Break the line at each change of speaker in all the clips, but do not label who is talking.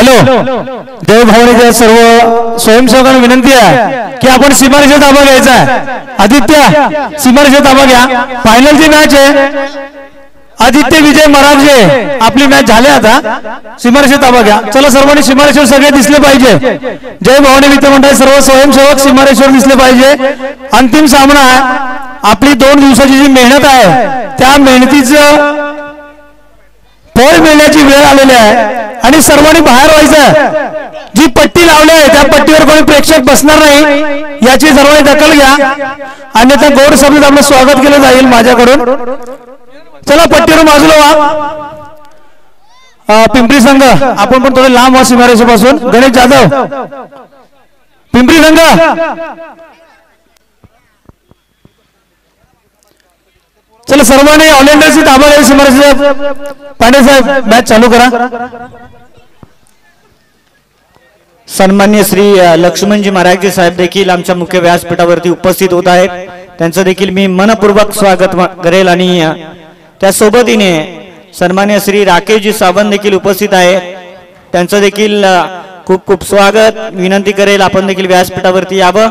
Hello, देव भावनेच्या सर्व स्वयंसेवकांना विनंती आहे की आपण सीमारेषेचा ताबा घ्यायचा आहे. आदित्य सीमारेषेचा ताबा घ्या. फायनलची मॅच आहे. आदित्य विजय मराठे आपली मॅच झाली. आता सीमारेषेचा ताबा घ्या. चला सर्वांनी सीमारेषेवर सगळे दिसले पाहिजे. जय भवानी मित्रमंडळ सर्व स्वयंसेवक सीमारेषेवर दिसले पाहिजे. अंतिम सामना आहे. आपली 2 दिवसाची जी मेहनत आहे त्या मेहनतीचं फळ मिळण्याची वेळ आलेली आहे आणि सर्वांनी बाहेर व्हायचं. जी पट्टी लावली आहे त्या पट्टीवर कोणी प्रेक्षक बसणार नाही याची सर्वांनी दखल घ्या, अन्यथा गोड शब्दात आपलं स्वागत केलं जाईल माझ्याकडून. चला पट्टीवर बाजूला व्हा. पिंपरी संघ आपण पण थोडे लांब व्हा सीमारेषेपासून. गणेश जाधव पिंपरी संघ. चला सर्वांनी ऑलिंपिकची ताबा घ्यायची सीमारेषेचा. पांडे साहेब मॅच चालू करा.
सन्मान्य श्री लक्ष्मणजी मराठे साहेब देखील आमच्या मुख्य व्यासपीठावरती उपस्थित होत आहेत. त्यांचं देखील मी मनपूर्वक स्वागत करेल आणि त्यासोबतीने सन्मान्य श्री राकेशजी सावंत देखील उपस्थित आहेत. त्यांचं देखील खूप खूप स्वागत. विनंती करेल आपण देखील व्यासपीठावरती यावं.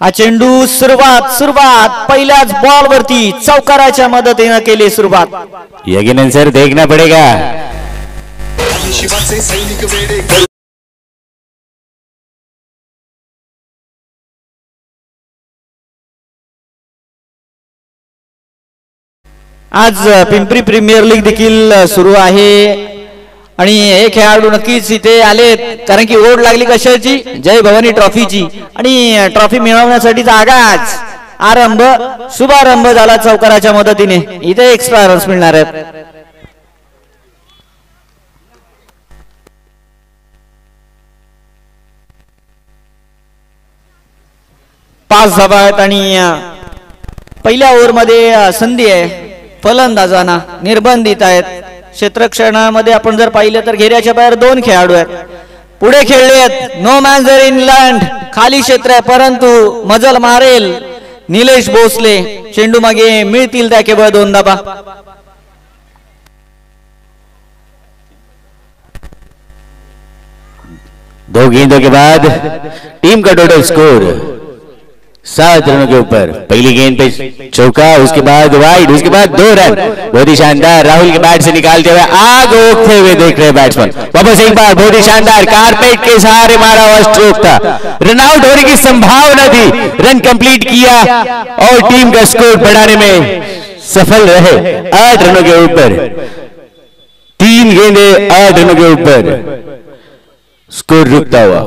हा चेंडू सुरुवात पहिल्याच बॉल वरती चौकाराच्या मदतीने केली सुरुवात.
यकीनन सर देखना पडेगा.
आज पिंपरी प्रीमियर लीग देखील सुरू आहे आणि हे खेळाडू नक्कीच इथे आलेत कारण की ओढ लागली कशाची, जय भवानी ट्रॉफीची. आणि ट्रॉफी मिळवण्यासाठीचा आगाज शुभारंभ झाला चौकाराच्या मदतीने. इथे एक्स्ट्रा रन्स मिळणार आहेत. पाच धावा आहेत आणि पहिल्या ओव्हरमध्ये संधी आहे. फलंदाजांना निर्बंधित आहेत. क्षेत्ररक्षणामध्ये आपण जर पाहिलं तर घेऱ्याच्या बाहेर 2 खेळाडू आहेत. पुढे खेळले आहेत. नो मॅन्स इन लँड. खाली क्षेत्र आहे परंतु मजल मारेल निलेश भोसले. चेंडू मागे मिळतील त्या केवळ 2 धावा.
दो गेंदों के बाद टीम का टोटल स्कोर 7 रनों के ऊपर. पहली गेंद पे चौका, उसके बाद वाइड, उसके बाद 2 रन. बहुत ही शानदार. राहुल के बैट से निकालते हुए आग ओखते हुए देख रहे बैट्समैन. वापस एक बार बहुत ही शानदार कारपेट के सहारे मारा हुआ स्ट्रोक था. रन आउट होने की संभावना थी. रन कंप्लीट किया और टीम का स्कोर बढ़ाने में सफल रहे. 8 रनों के ऊपर. 3 गेंदे 8 रनों के ऊपर. स्कोर रुकता हुआ.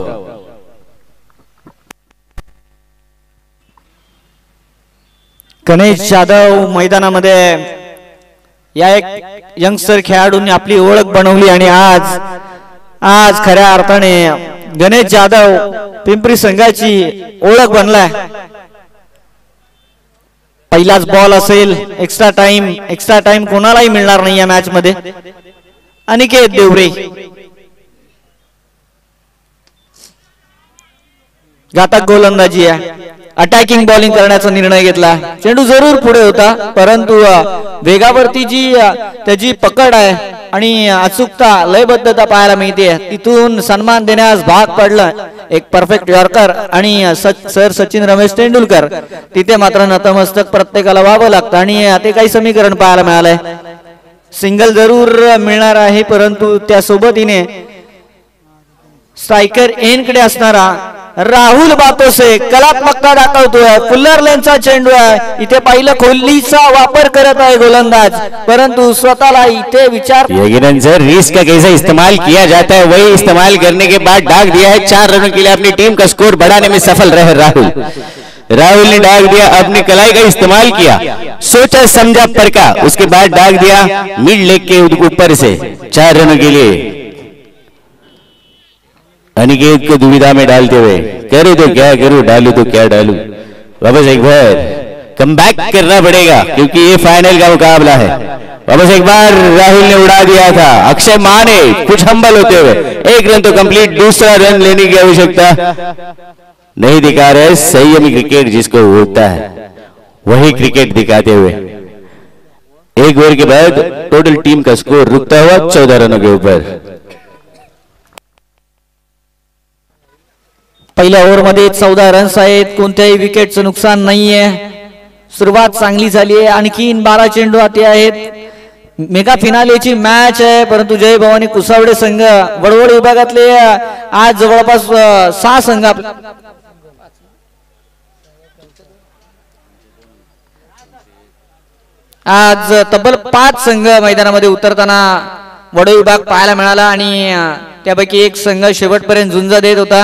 गणेश जाधव मैदानामध्ये या एक यंगस्टर खेळाडूंनी आपली ओळख बनवली आणि आज खऱ्या अर्थाने गणेश जाधव पिंपरी संघाची ओळख बनलाय. पहिलाच बॉल असेल. एक्स्ट्रा टाइम कोणालाही मिळणार नाही या मॅच मध्ये. अनिकेत देवरे घातक गोलंदाजी आहे. अटॅकिंग बॉलिंग करण्याचा निर्णय घेतला. चेंडू जरूर पुढे होता परंतु वेगावरती जी त्याची पकड आहे आणि अचूकता लयबद्धता पाहायला मिळते. तिथून सन्मान देण्यास भाग पडला एक परफेक्ट यॉर्कर आणि सर सचिन रमेश तेंडुलकर. तिथे मात्र नतमस्तक प्रत्येकाला व्हावं लागतं आणि ते काही समीकरण पाहायला मिळालंय. सिंगल जरूर मिळणार आहे परंतु त्यासोबतीने स्ट्रायकर एनकडे असणारा राहुल बातोसे कलात्मकता दाखवतोय. फुल्लर लेनचा चेंडू आहे. इथे पाहिलं खोलीचा वापर करत आहे गोलंदाज परंतु स्वतःला इथे विचार.
यकीनन सर रिस्क का कैसा इस्तेमाल किया जाता है वही इस्तेमाल करने के बाद डाक दिया है. 4 रनों के लिए अपनी टीम का स्कोर बढ़ाने में सफल रहे राहुल ने डाक दिया. अपनी कलाई का इस्तेमाल किया. सोचा समझा परखा उसके बाद डाक दिया मिड लेग के ऊपर से 4 रनों के लिए. अनिकेत को दुविधा में डालते हुए करूं तो क्या करूं, डालूं तो क्या डालूं. वापस एक बार कम बैक करना पड़ेगा क्योंकि ये फाइनल का मुकाबला है. वापस एक बार राहुल ने उड़ा दिया था. अक्षय माने कुछ हम्बल होते हुए 1 रन तो कंप्लीट. दूसरा रन लेने की आवश्यकता नहीं दिखा रहे. संयमी क्रिकेट जिसको होता है वही क्रिकेट दिखाते हुए एक ओवर के बाद टोटल टीम का स्कोर रुकता हुआ 14 रनों के ऊपर।
पहिल्या ओव्हरमध्ये 14 रन्स आहेत, कोणत्याही विकेटचं नुकसान नाहीये, सुरुवात चांगली झाली आहे। आणखीन 12 चेंडू हाती आहेत, मेगा फिनालेची मॅच आहे, परंतु जय भवानी कुसावडे संघ वडवड विभागातले आज जवळपास 6 संघ आज तब्बल 5 संघ मैदानामध्ये उतरताना वडोद विभाग पाहायला मिळाला आणि त्यापैकी एक संघ शेवटपर्यंत झुंज देत होता।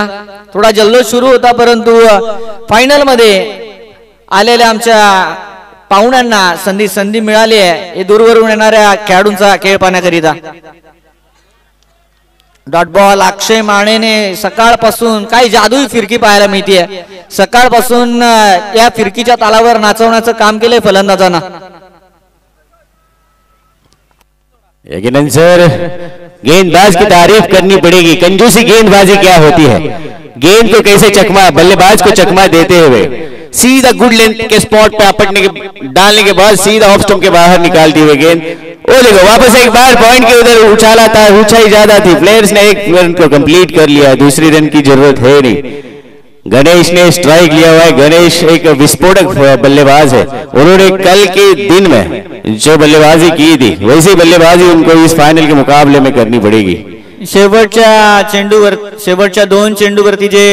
थोडा जल्लोष सुरू होता, परंतु फायनल मध्ये आलेल्या आमच्या पाहुण्यांना संधी मिळाली आहे हे दूरवरून येणाऱ्या खेळाडूंचा खेळ पाहण्याकरिता। डॉट बॉल अक्षय मानेने सकाळपासून काही जादुई फिरकी पाहायला मिळते, सकाळपासून या फिरकीच्या तालावर नाचवण्याचं काम केलंय फलंदाजांना।
यकीनन सर गेंदबाज की तारीफ करनी पड़ेगी, कंजूसी गेंदबाजी क्या होती है, गेंद को कैसे चकमा बल्लेबाज को चकमा देते हुए सीधा गुड लेंथ के स्पॉट पे आपटने के डालने के बाद सीधा ऑफ स्टंप के बाहर निकालती हुई गेंद, ओ देखो वापस एक बार पॉइंट के उधर उछाला था, ऊंचाई ज्यादा थी, प्लेयर्स ने एक रन को कंप्लीट कर लिया, दूसरी रन की जरूरत है नहीं। गणेश ने स्ट्राइक लिया हुआ है, गणेश एक विस्फोटक बल्लेबाज है, उन्होंने कल के दिन में जो बल्लेबाजी की थी वैसी बल्लेबाजी उनको इस फाइनल के मुकाबले में करनी पड़ेगी।
शेवटच्या 2 चेंडूवरती जे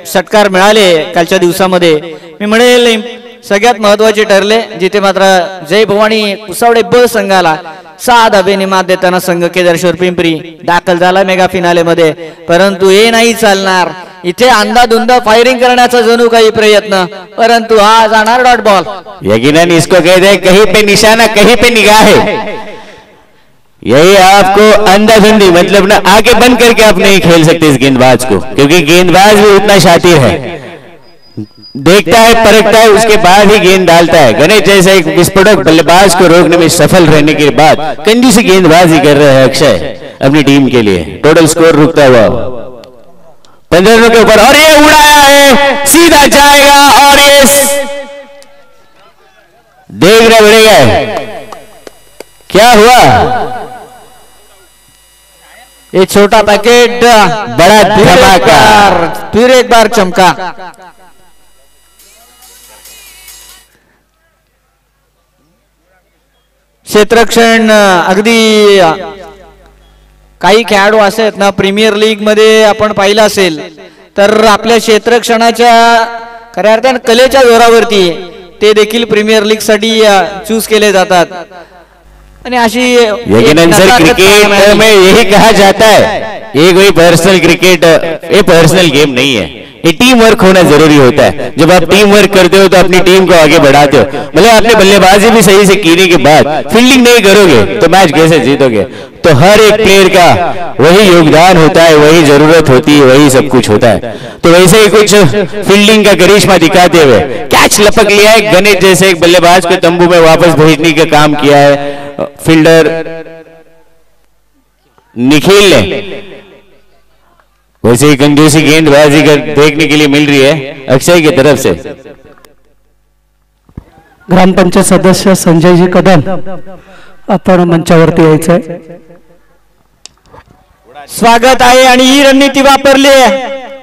षटकार मिळाले कालच्या दिवसामध्ये मी म्हणेल सगळ्यात महत्त्वाचे ठरले, जिथे मात्र जय भवानी कुसावडे ब संघाला 6 धाबेने मात देताना संघ केदारेश्वर पिंपरी दाखल झाला मेगा फिनाले मध्ये, परंतु हे नाही चालणार, इथे अंधाधुंद फायरिंग करण्याचा जणू काही प्रयत्न, परंतु हा जाणार डॉट बॉल।
यकीनन इसको कहते हैं कहीं पे निशाना कहीं पे निगाह है, यही आपको अंधाधुंधी मतलब ना आगे बंद करके आप नहीं खेल सकते इस गेंदबाज को, क्योंकि गेंदबाज भी उतना शातिर है, देखता है परखता है उसके बाद ही गेंद डालता है। गणेश जैसा एक विस्फोटक बल्लेबाज को रोकने में सफल रहने के बाद कंजूसी गेंदबाजी कर रहे हैं अक्षय अपनी टीम के लिए। टोटल स्कोर रुकता हुआ 15 रनों के ऊपर और ये उड़ाया है, सीधा जाएगा और ये देखना पड़ेगा क्या हुआ,
ये छोटा पैकेट
बड़ा धमाका,
फिर एक बार चमका। क्षेत्ररक्षण अगदी काही खेळाडू असे आहेत ना, प्रीमियर लीग मध्ये आपण पाहिलं असेल तर आपल्या क्षेत्ररक्षणाच्या खऱ्या अर्थाने कलेच्या जोरावरती ते देखील प्रीमियर लीग साठी चूज केले जातात। आणि अशी
क्रिकेट में यही कहा जाता है ये कोई पर्सनल क्रिकेट, ये पर्सनल गेम नहीं है, ये टीम वर्क होना जरूरी होता है। जब आप टीम वर्क करते हो तो अपनी टीम को आगे बढ़ाते हो, मतलब आपने बल्लेबाजी भी सही से कीने के बाद फील्डिंग नहीं करोगे तो मैच कैसे जीतोगे। तो हर एक प्लेयर का वही योगदान होता है, वही जरूरत होती है, वही सब कुछ होता है। तो वैसे ही कुछ फील्डिंग का करिश्मा दिखाते हुए कैच लपक लिया है, गणेश जैसे एक बल्लेबाज को तंबू में वापस भेजने का काम किया है फील्डर निखिल ने। वैसे ही कंजूसी गेंदबाजी देखने के लिए मिल रही है अक्षय की तरफ से।
ग्रामपंचायत सदस्य संजयजी कदम आपण मंचावरती यायचंय,
स्वागत आहे। आणि ही रणनीती वापरली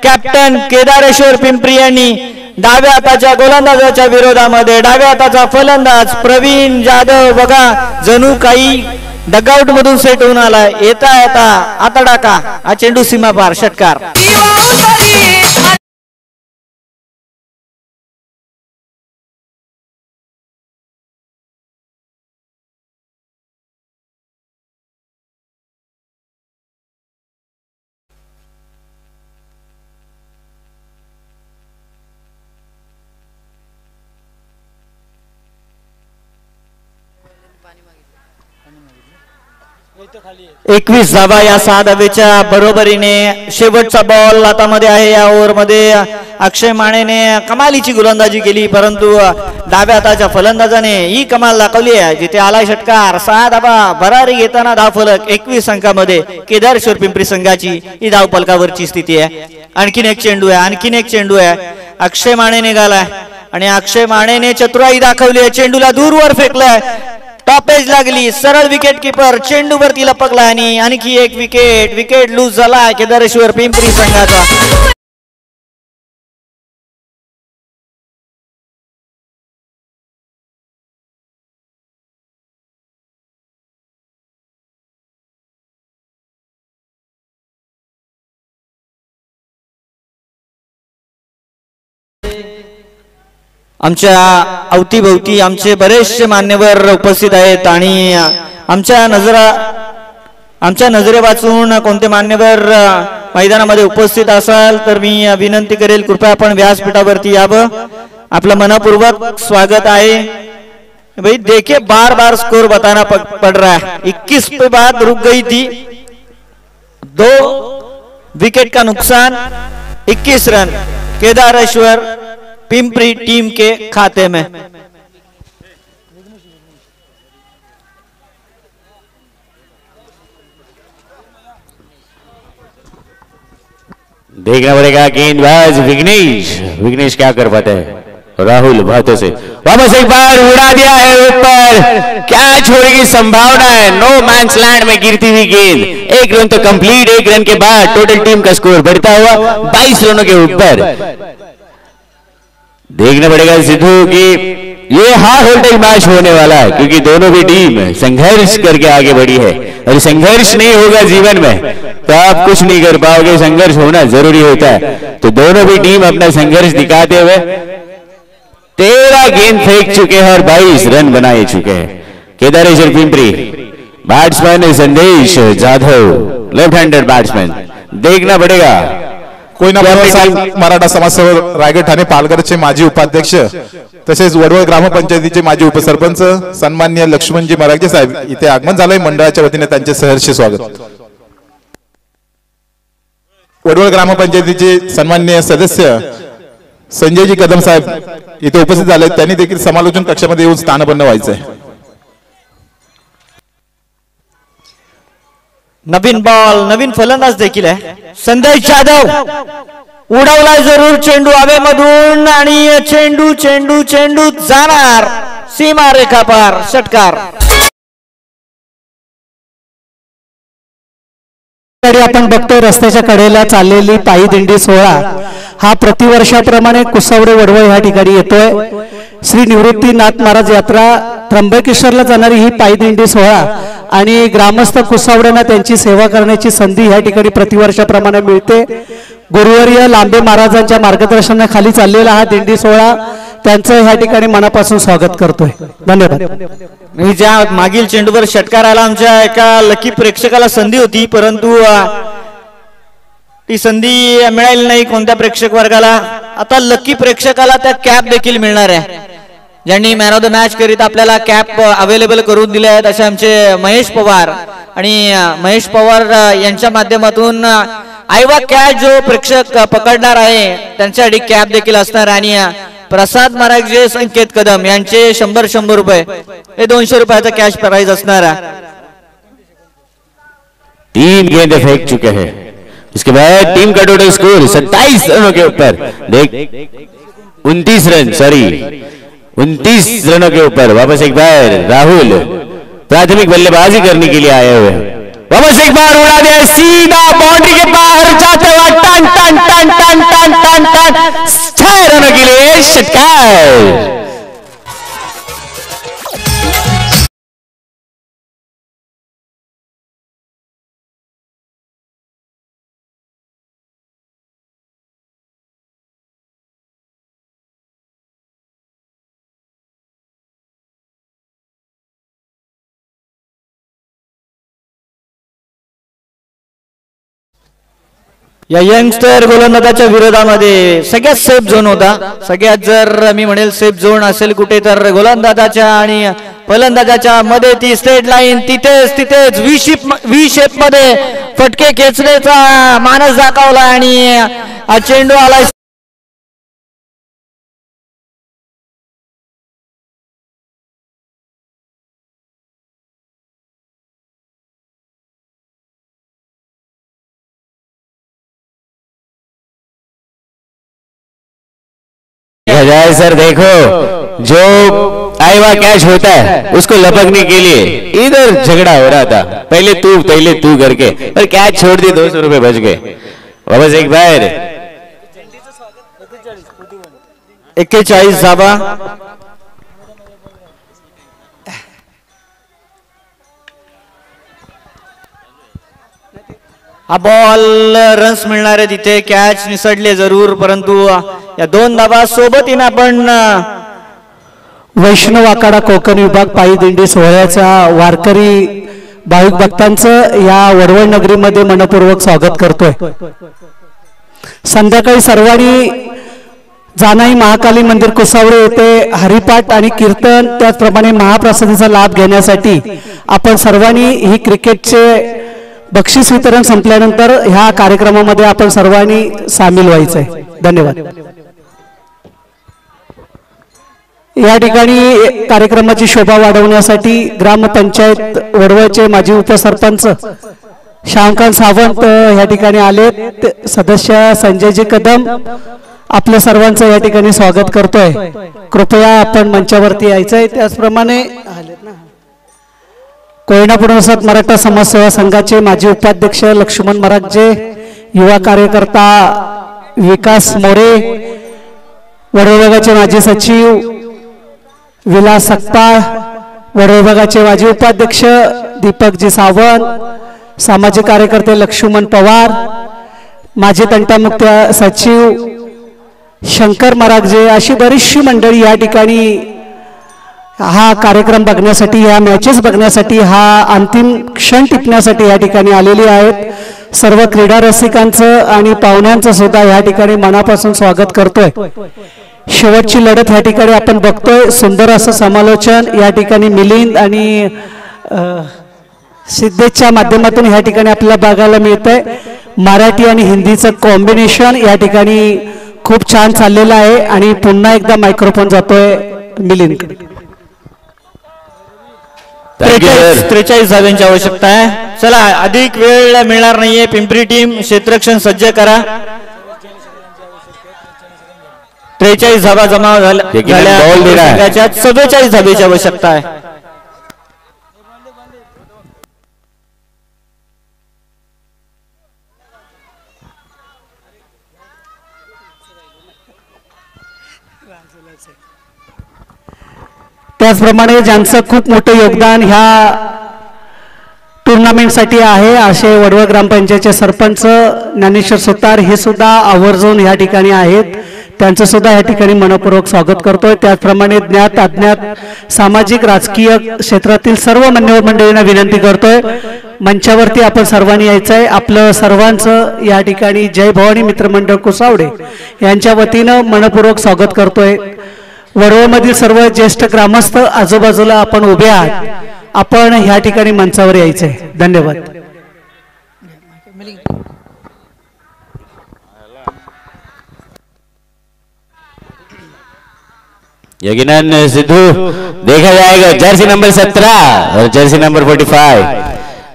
कॅप्टन केदारेश्वर पिंपरी यांनी डाव्या हाताच्या गोलंदाजाच्या विरोधामध्ये डाव्या हाताचा फलंदाज प्रवीण जाधव बघा जणू काही डगआउट मधून सेट होऊन आलाय, येता आता टाका हा चेंडू सीमा पार षटकार। एकवीस धावा या 6 धावेच्या बरोबरीने शेवटचा बॉल हातामध्ये आहे। या ओव्हर मध्ये अक्षय मानेने कमालीची गोलंदाजी केली, परंतु डाव्या हाताच्या फलंदाजाने ही कमाल दाखवली आहे, जिथे आलाय षटकार। 6 धावा भरारी घेताना धावफलक 21 अंकामध्ये केदारेश्वर पिंपरी संघाची ही धावफलकावरची स्थिती आहे। आणखीन एक चेंडू आहे, अक्षय माने निघालाय आणि अक्षय मानेने चतुराई दाखवली आहे, चेंडूला दूरवर फेकलाय, स्टॉपेज लागली. सरळ विकेट किपर चेंडूवरती लपकला आणि आणखी एक विकेट लूज झाला केदारेश्वर पिंपरी संघाचा. आमच्या अवतीभोवती आमचे बरेचसे मान्यवर उपस्थित आहेत आणि आमच्या नजरे वाचून कोणते मान्यवर मैदानामध्ये उपस्थित असाल तर मी विनंती करेल कृपया आपण व्यासपीठावरती यावं. आपलं मनपूर्वक स्वागत आहे. भाई देखिए बार स्कोर बताना पड़ रहा है. 21 पे बाद रुक गई थी. 2 विकेट का नुकसान, 21 रन केदारेश्वर पिंपरी टीम के खाते में.
देखना पड़ेगा गेंदबाज विघ्नेश क्या कर पाते हैं. राहुल बातों से वापस एक बार उड़ा दिया है ऊपर. क्या छोड़ेगी संभावना है. नो मैंस लैंड में गिरती हुई गेंद. 1 रन तो कंप्लीट. 1 रन के बाद टोटल टीम का स्कोर बढ़ता हुआ 22 रनों के ऊपर. देखना पड़ेगा सिद्धू कि ये हाई वोल्टेज मैच होने वाला है क्योंकि दोनों भी टीम संघर्ष करके आगे बढ़ी है. और संघर्ष नहीं होगा जीवन में तो आप कुछ नहीं कर पाओगे. संघर्ष होना जरूरी होता है. तो दोनों भी टीम अपना संघर्ष दिखाते हुए 13 गेंद फेंक चुके हैं और 22 रन बनाए चुके हैं. केदारेश्वर पिंपरी बैट्समैन संदेश जाधव लेफ्ट हैंडेड बैट्समैन. देखना पड़ेगा
कोयना मराठा समाजसेवक रायगड ठाणे पालघरचे माजी उपाध्यक्ष तसेच वडवळ ग्रामपंचायतीचे माजी उपसरपंच सन्माननीय लक्ष्मणजी मराठे साहेब इथे आगमन झालंय. मंडळाच्या वतीने त्यांचे सहर्ष स्वागत. वडवळ ग्रामपंचायतीचे सन्माननीय सदस्य संजयजी कदम साहेब इथे उपस्थित झाले. त्यांनी देखील समालोचन कक्षामध्ये येऊन स्थानपन्न व्हायचंय.
नवीन बॉल नवीन फलंदाज देखील आहे. संदेश जाधव उडवला जरूर चेंडू हवेमधून आणि चेंडू जाणार सीमा रेखा पार. षटकार.
आपण बघतोय रस्त्याच्या कडेला चाललेली पायी दिंडी सोहळा हा प्रतिवर्षाप्रमाणे कुसावडे वडवळ या ठिकाणी येतोय. श्री निवृत्तीनाथ महाराज यात्रा त्र्यंबकेश्वरला जाणारी ही पायी दिंडी सोहळा आणि ग्रामस्थ कुसावड्यांना त्यांची सेवा करण्याची संधी या ठिकाणी प्रतिवर्षाप्रमाणे मिळते. गुरुवर्य लांबे महाराजांच्या मार्गदर्शनाखाली चाललेला हा दिंडी सोहळा त्यांचं ह्या ठिकाणी मनापासून स्वागत करतोय. धन्यवाद.
मी ज्या मागील चेंडूवर षटकार आला आमच्या एका लकी प्रेक्षकाला संधी होती परंतु ती संधी मिळाली नाही कोणत्या प्रेक्षक वर्गाला. आता लकी प्रेक्षकाला त्या कॅप देखील मिळणार आहे. ज्यांनी मॅन ऑफ द मॅच करीत आपल्याला कॅप अवेलेबल करून दिले आहेत असे आमचे महेश पवार आणि महेश पवार यांच्या माध्यमातून आयवा कॅच जो प्रेक्षक पकडणार आहे त्यांच्यासाठी कॅप देखील असणार. आणि प्रसाद महाराज जे संकेत कदम यांचे 100 रुपये हे 200 रुपयाचा कॅश प्राइज असणार आहे.
3 गेंदें फेंक चुके हैं. इसके बाद टीम का टोटल स्कोर 27 रनों के ऊपर. देख 29 रनों के ऊपर. वापस एक बार राहुल प्राथमिक बल्लेबाजी करने के लिए आए हुए हैं. वापस एक बार उड़ा दिया सीधा बाउंड्री के बाहर जाते हुए टन टन टन टन टन टन टन 6 रनों के लिए षटकार.
या यंगस्टर गोलंदाजाच्या विरोधामध्ये सगळ्यात सेफ झोन होता. सगळ्यात जर मी म्हणेल सेफ झोन असेल कुठे तर गोलंदाजाच्या आणि फलंदाजाच्या मध्ये ती स्ट्रेट लाईन तिथेच व्ही शेप मध्ये फटके खेचण्याचा मानस दाखवला आणि हा चेंडू आला.
सर देखो जो आई वहां कैच होता है, उसको लपकने के लिए इधर झगड़ा हो रहा था, पहले तू करके, और कैच छोड़ दी, 200 रुपए बच गए। वापस एक बार
41 धाबा। हा बॉल रन्स मिळणार आहे तिथे, कॅच निसटले जरूर, परंतु या 2 धाबा सोबतीने आपण
वैष्णव आखाडा कोकण विभाग पायी दिंडी सोहळ्याच्या वारकरी भाविक भक्तांचं या वडवळ नगरीमध्ये मनपूर्वक स्वागत करतोय। संध्याकाळी सर्वांनी जानाई महाकाली मंदिर कुसावडे येथे हरिपाठ आणि कीर्तन त्याचप्रमाणे महाप्रसादीचा लाभ घेण्यासाठी आपण सर्वांनी ही क्रिकेटचे बक्षीस वितरण संपल्यानंतर ह्या कार्यक्रमामध्ये आपण सर्वांनी सामील व्हायचंय। धन्यवाद। या ठिकाणी कार्यक्रमाची शोभा वाढवण्यासाठी ग्रामपंचायत वडवळचे माजी उपसरपंच शांकांत सावंत या ठिकाणी आलेत, सदस्य संजयजी कदम आपल्या सर्वांचं या ठिकाणी स्वागत करतोय। कृपया आपण मंचावरती यायचंय। त्याचप्रमाणे कोयना पुनर्वसन मराठा समाज सेवा संघाचे माजी उपाध्यक्ष लक्ष्मण मरागजे, युवा कार्यकर्ता विकास मोरे, वडवळ विभागाचे माजी सचिव विलास सकपाळ, वडवळ विभागाचे माजी उपाध्यक्ष दीपकजी सावंत, सामाजिक कार्यकर्ते लक्ष्मण पवार, माजी तंटामुक्त सचिव शंकर मरागजे, अशी बरीचशी मंडळी या ठिकाणी हा कार्यक्रम बघण्यासाठी, या मॅचेस बघण्यासाठी, हा अंतिम क्षण टिपण्यासाठी या ठिकाणी आलेली आहेत। सर्व क्रीडा रसिकांचं आणि पाहुण्यांचं सुद्धा या ठिकाणी मनापासून स्वागत करतोय। शेवटची लढत या ठिकाणी आपण बघतोय, सुंदर असं समालोचन या ठिकाणी मिलिंद आणि सिद्धेशच्या माध्यमातून या ठिकाणी आपल्याला बघायला मिळतंय। मराठी आणि हिंदीचं कॉम्बिनेशन या ठिकाणी खूप छान चाललेलं आहे आणि पुन्हा एकदा मायक्रोफोन जातोय मिलिंदकडे।
43 धाब्यांची आवश्यकता आहे। चला, अधिक वेळ मिळणार नाहीये, पिंपरी टीम क्षेत्ररक्षण सज्ज करा। 43 धाबा जमा झाल्या, 47 धाब्याची आवश्यकता आहे।
त्याचप्रमाणे ज्यांचं खूप मोठं योगदान ह्या टुर्नामेंटसाठी आहे असे वडवळ ग्रामपंचायतचे सरपंच ज्ञानेश्वर सुतार हे सुद्धा आवर्जून या ठिकाणी आहेत, त्यांचं सुद्धा या ठिकाणी मनपूर्वक स्वागत करतोय। त्याचप्रमाणे ज्ञात अज्ञात सामाजिक राजकीय क्षेत्रातील सर्व मान्यवर मंडळींना विनंती करतोय, मंचावरती आपण सर्वांनी यायचंय। आपलं सर्वांचं या ठिकाणी जय भवानी मित्रमंडळ कुसावडे यांच्या वतीनं मनपूर्वक स्वागत करतोय। वडवळमधील सर्व ज्येष्ठ ग्रामस्थ आजूबाजूला आपण उभे आहात, आपण ह्या ठिकाणी मंचावर यायचंय। धन्यवाद।
यकीनन सिद्धू देखा जाएगा, जर्सी नंबर 17 और जर्सी नंबर 45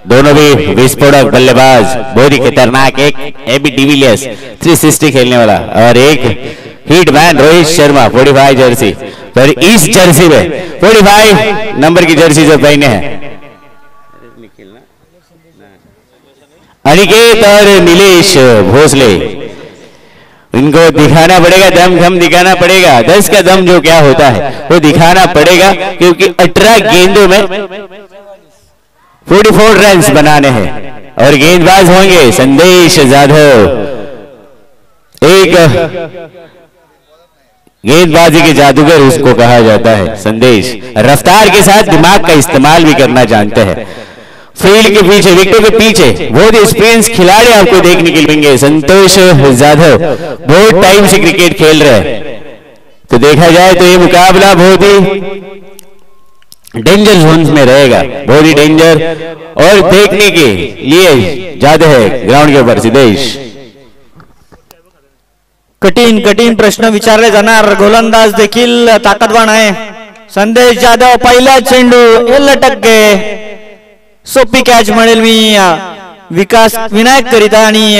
दोनों भी विस्फोटक बल्लेबाज, बहुत ही खतरनाक। एक एबी डिविलियर्स 360 खेलने वाला और एक हिटमैन रोहित शर्मा 45 जर्सी। पर इस जर्सी में 45 नंबर की जर्सी जो पहने हैं अनिकेत और नीलेश भोसले, इनको दिखाना पड़ेगा, दम दिखाना पड़ेगा। 10 का दम जो क्या होता है वो दिखाना पड़ेगा, क्योंकि 18 गेंदों में 44 रन बनाने हैं। और गेंदबाज होंगे संदेश जाधव, एक गेंदबाजी के जादूगर उसको कहा जाता है संदेश, रफ्तार के साथ दिमाग का इस्तेमाल भी करना जानते हैं। फील्ड के पीछे, विकेटों के पीछे बहुत एक्सपीरियंस खिलाड़ी आपको देखने के लिए मिलेंगे। संतोष जाधव बहुत टाइम से क्रिकेट खेल रहे हैं, तो देखा जाए तो ये मुकाबला बहुत ही डेंजर जोन में रहेगा, बहुत ही डेंजर। और देखने के लिए ज्यादा है ग्राउंड के ऊपर सिद्धेश।
कठीण प्रश्न विचारले जाणार, गोलंदाज देखील ताकदवान आहे। संदेश जाधव, पहिला चेंडू हे लटक गए, सोपी कॅच म्हणेल मी विकास विनायक करिता, आणि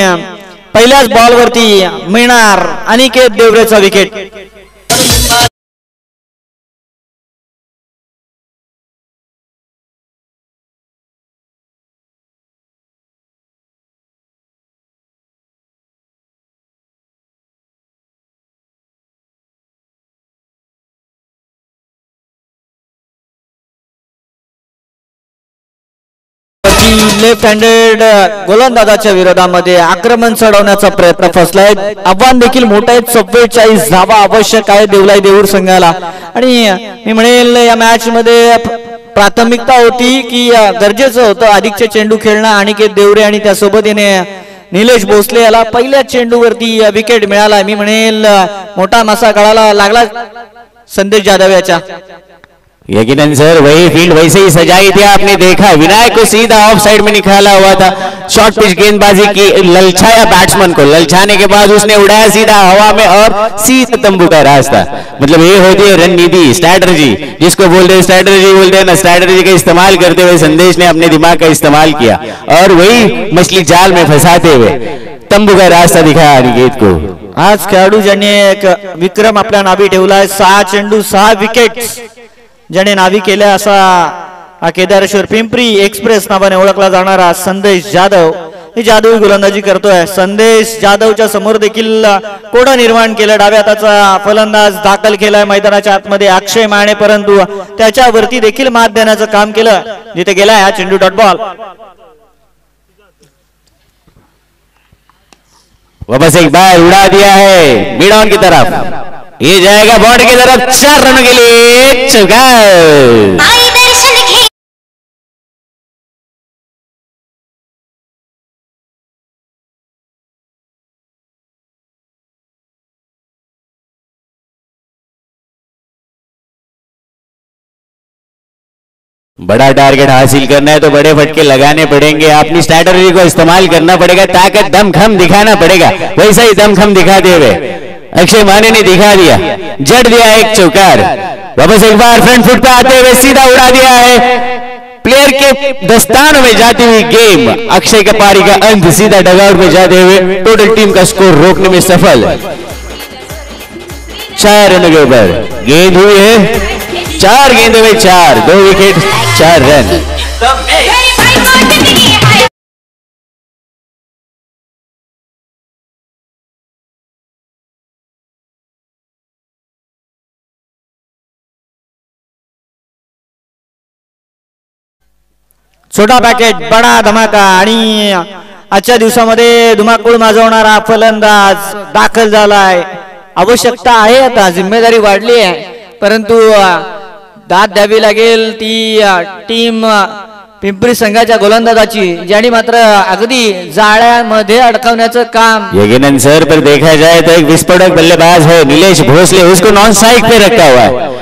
पहिल्याच बॉलवरती मिळणार अनिकेत देवरेचा विकेट। आणि लेफ्ट हँडेड गोलंदाजाच्या विरोधामध्ये आक्रमण चढवण्याचा प्रयत्न फसलाय. आव्हान देखील मोठं आहे. 44 धावा आवश्यक आहे देवलाई देऊर संघाला. आणि मी म्हणेल या मॅच मध्ये प्राथमिकता होती की गरजेचं होतं अधिकचे चेंडू खेळणं. अनिकेत देवरे आणि त्यासोबत निलेश भोसले याला पहिल्या चेंडूवरती विकेट मिळाला. मी म्हणेल मोठा मासा गळाला लागला संदेश जाधव याच्या.
यकीनन सर वही फील्ड वैसे ही सजाई थी. आपने देखा विनायक को सीधा ऑफ साइड में निकाला हुआ था. शॉर्ट पिच गेंदबाजी की ललचाया बैट्समैन को. ललचाने के बाद उसने उड़ाया सीधा हवा में और सीधा तंबू का रास्ता. मतलब ये होती है रणनीति, स्ट्रैटेजी, जिसको बोलते हैं स्ट्रैटेजी बोलते हैं ना. स्ट्रैटेजी का इस्तेमाल करते हुए संदेश ने अपने दिमाग का इस्तेमाल किया और वही मछली जाल में फंसाते हुए तंबू का रास्ता दिखाया अनिकेत को.
आज खेळाडू ज्याने एक विक्रम आपल्या नावी ठेवलाय. 6 चेंडू 6 विकेट्स ज्याने नावी केल्या असा केदारेश्वर पिंपरी एक्सप्रेस नावाने ओळखला जाणारा संदेश जाधव ही जादुई गोलंदाजी करतोय. संदेश जाधवच्या समोर देखील कोडं निर्माण केलं. डाव्या हाताचा फलंदाज दाखल केलाय मैदानाच्या आतमध्ये अक्षय माने, परंतु त्याच्यावरती देखील मात देण्याचं काम केलं जिथे गेलाय हा चेंडू डॉट बॉल.
वापस एक बार उड़ा दिया है मिड ऑन की तरफ. ये जाएगा बॉर्डर की तरफ. 4 रनों के लिए चौका. बड़ा टारगेट हासिल करना है तो बड़े फटके लगाने पड़ेंगे. अपनी स्ट्रैटेजी को इस्तेमाल करना पड़ेगा. ताकत दमखम दिखाना पड़ेगा. वैसा ही दमखम दिखाते हुए अक्षय माने ने दिखा दिया. जड़ दिया एक चौकार. वापस एक बार फ्रंट फुट पे आते हुए सीधा उड़ा दिया है. प्लेयर के दस्तानों में जाती हुई गेम. अक्षय का पारी का अंत सीधा डगआउट में जाते हुए टोटल टीम का स्कोर रोकने में सफल. 4 रनों के ऊपर गेंद हुई है. 4 गेंदों में 4, 2 विकेट 4 रन.
छोटा पॅकेट बडा धमाका. आणि आजच्या दिवसामध्ये धुमाकूळ माजवणारा फलंदाज दाखल झालाय. आवश्यकता आहे आता, जिम्मेदारी वाढली आहे, परंतु दाद द्यावी लागेल ती टीम पिंपरी संघाच्या गोलंदाजाची, ज्याने मात्र अगदी जाळ्यामध्ये अडकवण्याचं काम.
यकीनन सर पर देखा जाए तो एक विस्फोटक बल्लेबाज है निलेश भोसले. उसको नॉन स्ट्राइक पे रखा हुआ है.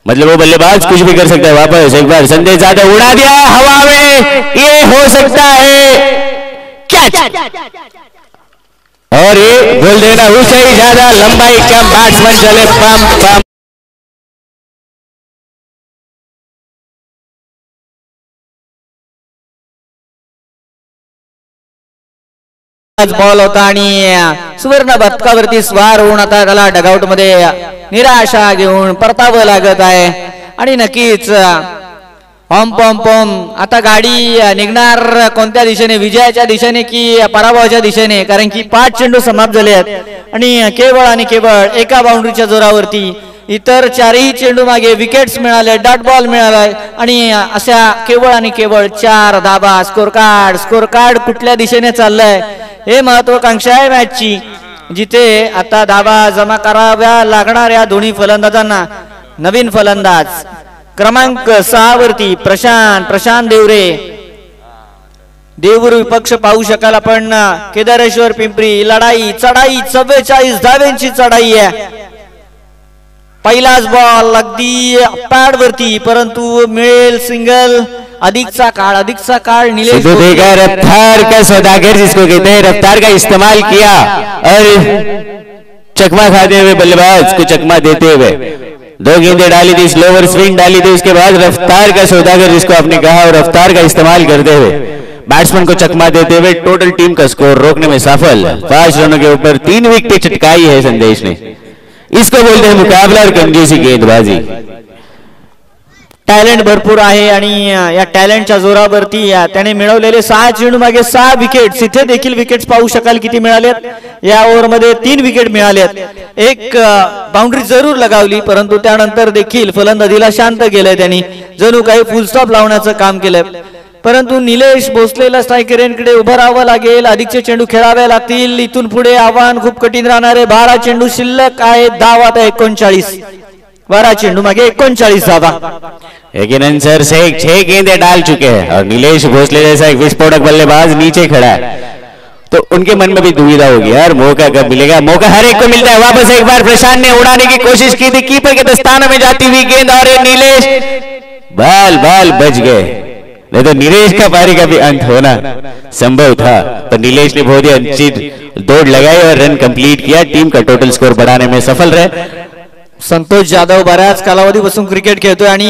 मतलब वो बल्लेबाज कुछ भी कर सकता है. वापस एक बार संदेश जाधव उड़ा दिया हवा में. ये हो सकता है कैच और ये बोल देना ऊंचाई ज्यादा लंबाई कम. बैट्समैन चले पम पम.
बॉल होता आणि सुवर्ण पदकावरती स्वार होऊन आता त्याला डगआउट मध्ये निराशा घेऊन परतावं लागत आहे. आणि नक्कीच पॉम पॉम पॉम आता गाडी निघणार कोणत्या दिशेने, विजयाच्या दिशेने की पराभवाच्या दिशेने, कारण की 5 चेंडू समाप्त झाले आहेत आणि केवळ एका बाउंड्रीच्या जोरावरती इतर 4ही चेंडू मागे विकेट्स मिळाले, डॉट बॉल मिळाला आणि अशा केवळ 4 धाबा. स्कोर कार्ड कुठल्या दिशेने चाललंय हे महत्वाकांक्षा आहे मॅचची, जिथे आता धाबा जमा कराव्या लागणार या दोन्ही फलंदाजांना. नवीन फलंदाज क्रमांक 6 वरती प्रशांत देवूर विपक्ष पाहू शकाल आपण. केदारेश्वर पिंपरी चढाई 44 धाव्यांची चढाई आहे. पहिलाच बॉल अगदी पॅड वरती, परंतु मिळेल सिंगल. अधिकचा काळ निलेश
रफ्तार का सौदागर जिसको कहते हैं, रफ्तार का इस्तेमाल किया और चकमा खाते हुए बल्लेबाज को चकमा देते हुए 2 गेंदें डाली थी, स्लोवर स्विंग डाली थी. उसके बाद रफ्तार का सौदागर जिसको आपने कहा और रफ्तार का इस्तेमाल करते हुए बैट्समैन को चकमा देते हुए टोटल टीम का स्कोर रोकने में सफल. 5 रनों के ऊपर 3 विकेट चटकाई है संदेश ने. इसको बोलते हैं मुकाबला और कंजूसी गेंदबाजी.
टॅलेंट भरपूर आहे आणि या टॅलेंटच्या जोरावरती त्याने मिळवलेले 6 चेंडू मागे 6 विकेट्स. इथे देखील विकेट्स पाहू शकाल किती मिळालेत. या ओव्हरमध्ये 3 विकेट मिळालेत. एक बाउंड्री जरूर लगावली, परंतु त्यानंतर देखील फलंदाजीला शांत केलंय त्यांनी, जणू काही फुल स्टॉप लावण्याचं काम केलंय. परंतु निलेश भोसलेला स्ट्रायकर यांकडे उभं राहावं लागेल. अधिकचे चेंडू खेळावे लागतील. इथून पुढे आव्हान खूप कठीण राहणार आहे. 12 चेंडू शिल्लक आहे. धावा आता 39. 12 चेंडू मागे 39 धावा.
यकीनन सर से 6 गेंदें डाल चुके हैं और नीलेश भोसले जैसा एक विस्फोटक बल्लेबाज नीचे खड़ा है तो उनके मन में भी दुविधा होगी यार मौका कब मिलेगा. मौका हर एक को मिलता है. वापस एक बार प्रशांत ने उड़ाने की कोशिश की थी. कीपर के दस्ताने में जाती हुई गेंद और नीलेश बाल बच गए. नहीं तो नीलेश का पारी का भी अंत होना संभव था पर नीलेश ने बहुत ही अच्छी दौड़ लगाई और रन कंप्लीट किया. टीम का टोटल स्कोर बढ़ाने में सफल रहे.
संतोष जाधव बऱ्याच कालावधीपासून क्रिकेट खेळतोय आणि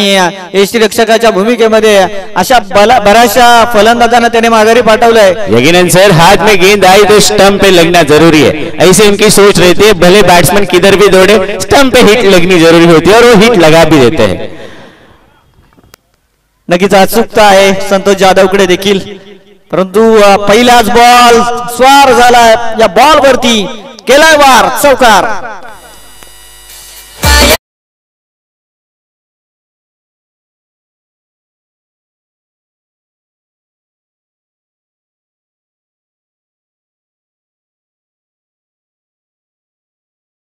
यष्टी रक्षकाच्या भूमिकेमध्ये अशा बऱ्याचशा फलंदाजांना त्याने माघारी पाठवलंय.
यकीनन सर हाथ में गेंद आई तो स्टंप पे लगना जरूरी है. ऐसे उनकी सोच रहती है. भले बैट्समैन किधर भी दौड़े स्टंप पे हिट लगनी जरूरी होती है और वो हिट लगा भी देते हैं.
नक्कीच अचूकता आहे संतोष जाधवकडे देखील. परंतु पहिलाच बॉल स्वार झाला. या बॉल वरती केलाय वार. चौकार.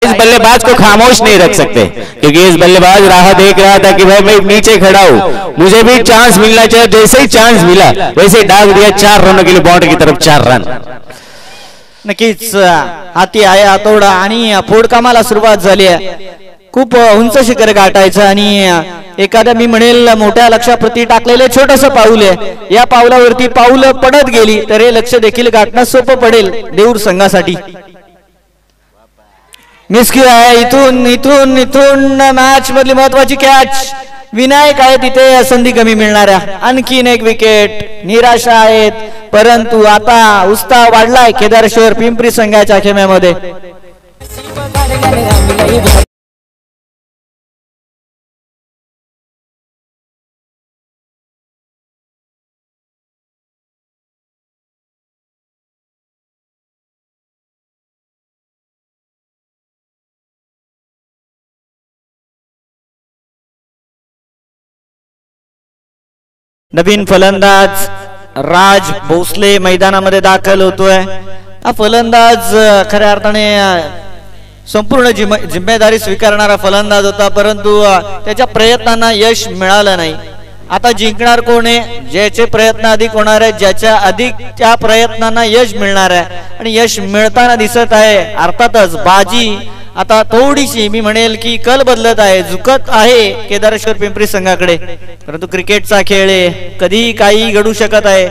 इस बल्लेबाज को खामोश नहीं रख सकते क्योंकि इस बल्लेबाज राह देख रहा था कि भाई मैं नीचे खड़ा हूं मुझे भी चांस मिलना चाहिए. जैसे ही चांस मिला वैसे डाल दिया. 4 रनों के लिए बाउंड्री की तरफ 4 रन.
नक्कीच हाती आहे हातोडा आणि फोडकामाला सुरुवात झाली आहे. खूप उंच शिखर गाठायचं आणि एखाद्या मी म्हणेल मोठ्या लक्ष्याप्रती टाकलेले छोटस पाऊल आहे. या पावलावरती पाऊल पडत गेली तर हे लक्ष देखील गाठणं सोपं पडेल देऊर संघासाठी. मिस्क्यू आहे. इथून मॅच मधली महत्वाची कॅच. विनायक आहे तिथे संधी कमी मिळणाऱ्या. आणखीन एक विकेट. निराशा आहेत परंतु आता उत्साह वाढलाय केदारेश्वर पिंपरी संघाच्या खेम्यामध्ये. नवीन फलंदाज राज भोसले मैदानामध्ये दाखल होतोय. हा फलंदाज खऱ्या अर्थाने संपूर्ण जिम्मेदारी स्वीकारणारा फलंदाज होता परंतु त्याच्या प्रयत्नांना यश मिळालं नाही. आता जिंकणार कोण आहे. ज्याचे प्रयत्न अधिक होणार आहे ज्याच्या अधिक त्या प्रयत्नांना यश मिळणार आहे आणि यश मिळताना दिसत आहे. अर्थातच बाजी आता थोडीशी मी म्हणेल की कल बदलत आहे. झुकत आहे केदारेश्वर पिंपरी संघाकडे. परंतु क्रिकेटचा खेळ आहे. कधी काही घडू शकत आहे.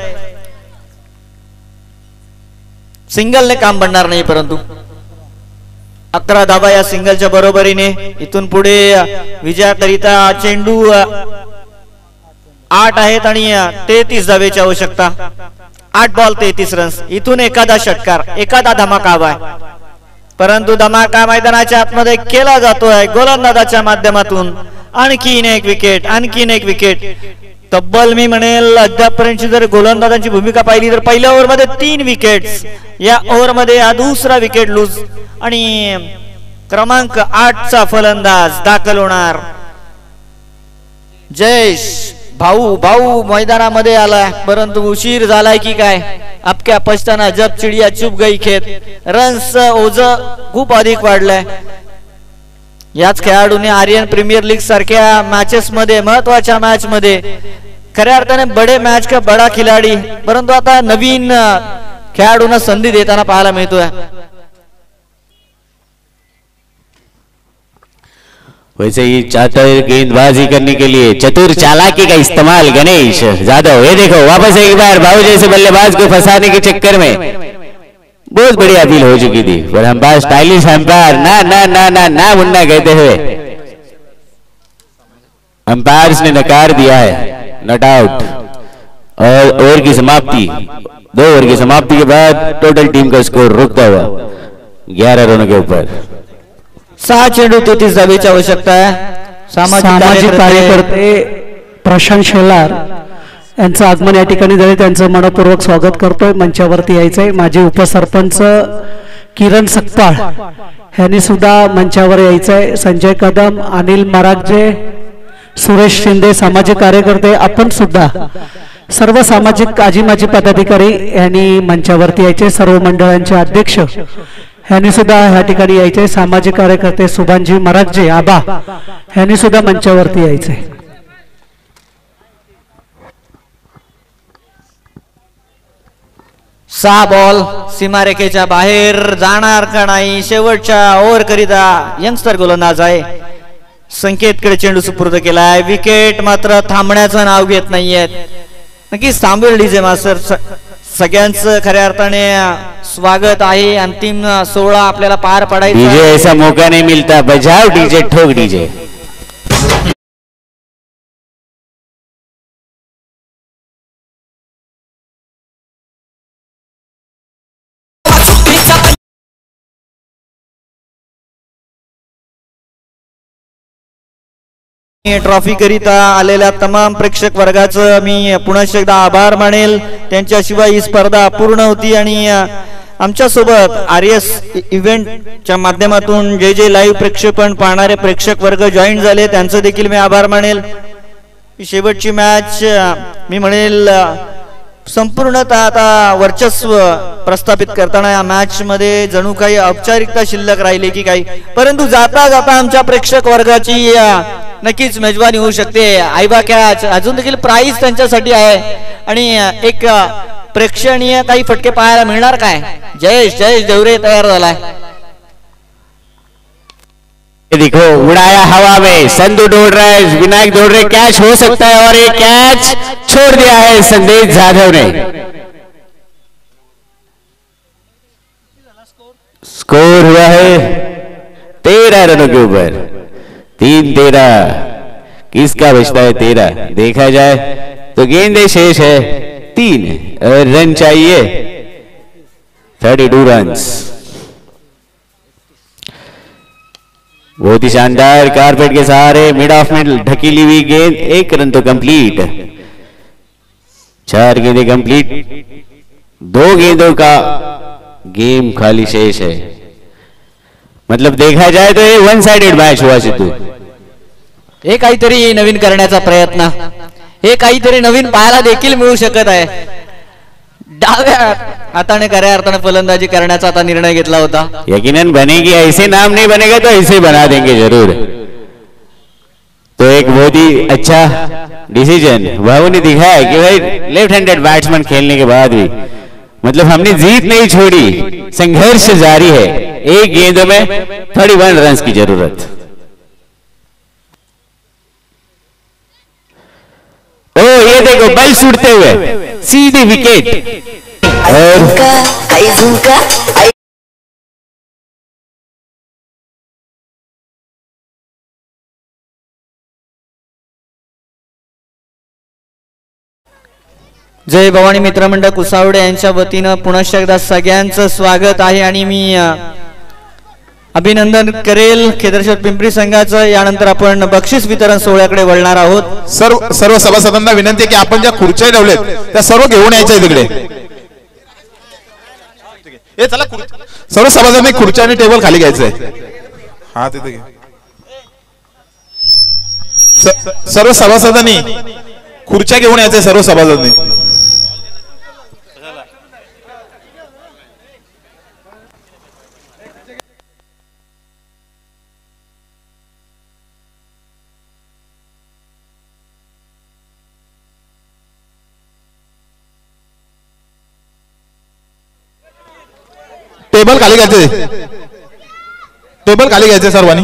सिंगलने काम बनणार नाही परंतु 11 धावा या सिंगलच्या बरोबरीने. इथून पुढे विजयाकरिता चेंडू 8 आहेत आणि 33 धावेची आवश्यकता. 8 बॉल 33 रन्स. इथून एखादा षटकार एखादा धमाका हवा आहे परंतु धमाका मैदानाच्या आतमध्ये केला जातोय गोलंदाजाच्या माध्यमातून. आणखीन एक विकेट. तब्बल मी म्हणेल अद्यापर्यंतची जर गोलंदाजांची भूमिका पाहिली तर पहिल्या ओव्हरमध्ये 3 विकेट्स. या ओव्हरमध्ये हा दुसरा विकेट लूज आणि क्रमांक 8 चा फलंदाज दाखल होणार. जयेश भाऊ मैदानामध्ये आलाय परंतु उशीर झालाय की काय. आपक्या पछताना जब चिडिया चुप गई खेत. रन्स ओझ खूप अधिक वाढलंय. याच खेळाडूने आर्यन प्रीमियर लीग सारख्या मॅचेस मध्ये महत्वाच्या मॅच मध्ये खऱ्या अर्थाने बडे मॅच का बडा खिलाडी परंतु आता नवीन खेळाडूंना संधी देताना पाहायला मिळतोय.
वैसे ही चातर गेंदबाजी करने के लिए चतुर चालाकी का इस्तेमाल गणेश जाधव. ये देखो वापस एक बार बाबू जैसे बल्लेबाज को फंसाने के चक्कर में बहुत बड़ी अपील हो चुकी थी पर अंपायर स्टाइलिश अंपायर ना मुन्ना कहते हुए अंपायर्स ने नकार दिया है. Not out. और ओवर की समाप्ति 2 ओवर की समाप्ति के बाद टोटल टीम का स्कोर रुकता हुआ 11 रनों के ऊपर.
6 चेंडू 33 धावेची आवश्यकता आहे.
सामाजिक कार्यकर्ते प्रशांत शेलार यांचं आगमन या ठिकाणी झाले. त्यांचं मनपूर्वक स्वागत करतोय. मंचावरती यायचंय. माजी उपसरपंच किरण सकपाळ यांनी सुद्धा मंचावर यायचंय. संजय कदम, अनिल मरागजे, सुरेश शिंदे सामाजिक कार्यकर्ते आपण सुद्धा
सर्व सामाजिक आजी माजी पदाधिकारी यांनी मंचावरती यायचे, सर्व मंडळांचे अध्यक्ष यांनी सुद्धा ह्या ठिकाणी यायचे, सामाजिक कार्यकर्ते सुभानजी मरागजे आबा यांनी सुद्धा मंचावरती यायचे.
सहा बॉल सीमारेखेच्या बाहेर जाणार का नाही, शेवटच्या ओव्हर करिता यंगस्टर गोलंदाज आहे. संकेतकडे चेंडू सुपूर्द केलाय. विकेट मात्र थांबण्याचं नाव घेत नाहीयेत. नक्कीच थांबेल डीजे मास्टर. सगळ्यांचं खऱ्या अर्थाने स्वागत आहे. अंतिम 16 आपल्याला पार पडायचं.
डीजे ऐसा मौका नहीं मिलता, बजाओ डीजे, ठोक डीजे.
ट्रॉफी करिता आलेल्या तमाम प्रेक्षक वर्गाचं मी पुन्हा एकदा आभार मानेल. त्यांच्याशिवाय ही स्पर्धा अपूर्ण होती. आणि आमच्या सोबत RS इव्हेंटच्या माध्यमातून जे लाईव्ह प्रक्षेपण पाहणारे प्रेक्षक वर्ग जॉईन झाले त्यांचं देखील मी आभार मानेल. शेवटची मॅच मी म्हणेल संपूर्णतः आता वर्चस्व प्रस्थापित करताना या मॅच मध्ये जणू काही औपचारिकता शिल्लक राहिली की काही, परंतु जाता जाता आमच्या प्रेक्षक वर्गाची नक्कीच मेजबानी होऊ शकते. आयबा कॅच अजून देखील प्राइज त्यांच्यासाठी आहे आणि एक प्रेक्षणीय काही फटके पाहायला मिळणार काय. जयेश देवरे तयार झालाय.
देखो उड़ाया हवा में, संधू दौड़ रहा है, विनायक दौड़ रहे, कैच हो सकता है और ये कैच छोड़ दिया है संदेश जाधव ने. स्कोर हुआ है 13 रनों के ऊपर. 3-13. किसका बचता है 13? देखा जाए तो गेंदे शेष है 3 रन चाहिए. 32 रन्स. बहुत ही शानदार कारपेट के सहारे मिड ऑफ में ढकीली हुई गेंद. 1 रन तो कंप्लीट. 4 गेंदें कंप्लीट. 2 गेंदों का गेम खाली शेष है. मतलब देखा जाए तो ये वन साइडेड मैच हुआ सिद्धू.
हे काहीतरी नवीन करण्याचा प्रयत्न, हे काहीतरी नवीन पाहायला देखील मिळू शकत आहे. डाव्या हाताने खऱ्या अर्थाने फलंदाजी करण्याचा आता निर्णय घेतला होता.
यकीनन बनेगी. ऐसे नाम नहीं बनेगा तो ऐसे बना देंगे जरूर. तो एक बहुत ही अच्छा डिसीजन बाबू ने दिखाया कि भाई लेफ्ट हैंडेड बैट्समैन खेलने के बाद भी मतलब हमने जीत नहीं छोड़ी, संघर्ष जारी है. एक गेंद में 31 रन की जरूरत. ओ ये देखो बल छूटते हुए सीधी विकेट.
जय भवानी मित्रमंडळ कुसावडे यांच्या वतीनं पुन्हा एकदा सगळ्यांचं स्वागत आहे. आणि मी अभिनंदन करेल खेदरशेठ पिंपरी संघाचं. यानंतर आपण बक्षीस वितरण सोहळ्याकडे वळणार आहोत.
सर्व सभासदांना विनंती आहे की आपण ज्या खुर्च्या ठेवल्यात त्या सर्व घेऊन यायच्या तिकडे. चला सर्व सभासदांनी खुर्च्या आणि टेबल खाली घ्यायचंय. हा तिथे घे. सर्व सभासदांनी खुर्च्या घेऊन यायचंय. सर्व सभासदांनी टेबल खाली घ्यायचे. टेबल खाली घ्यायचे सर्वांनी.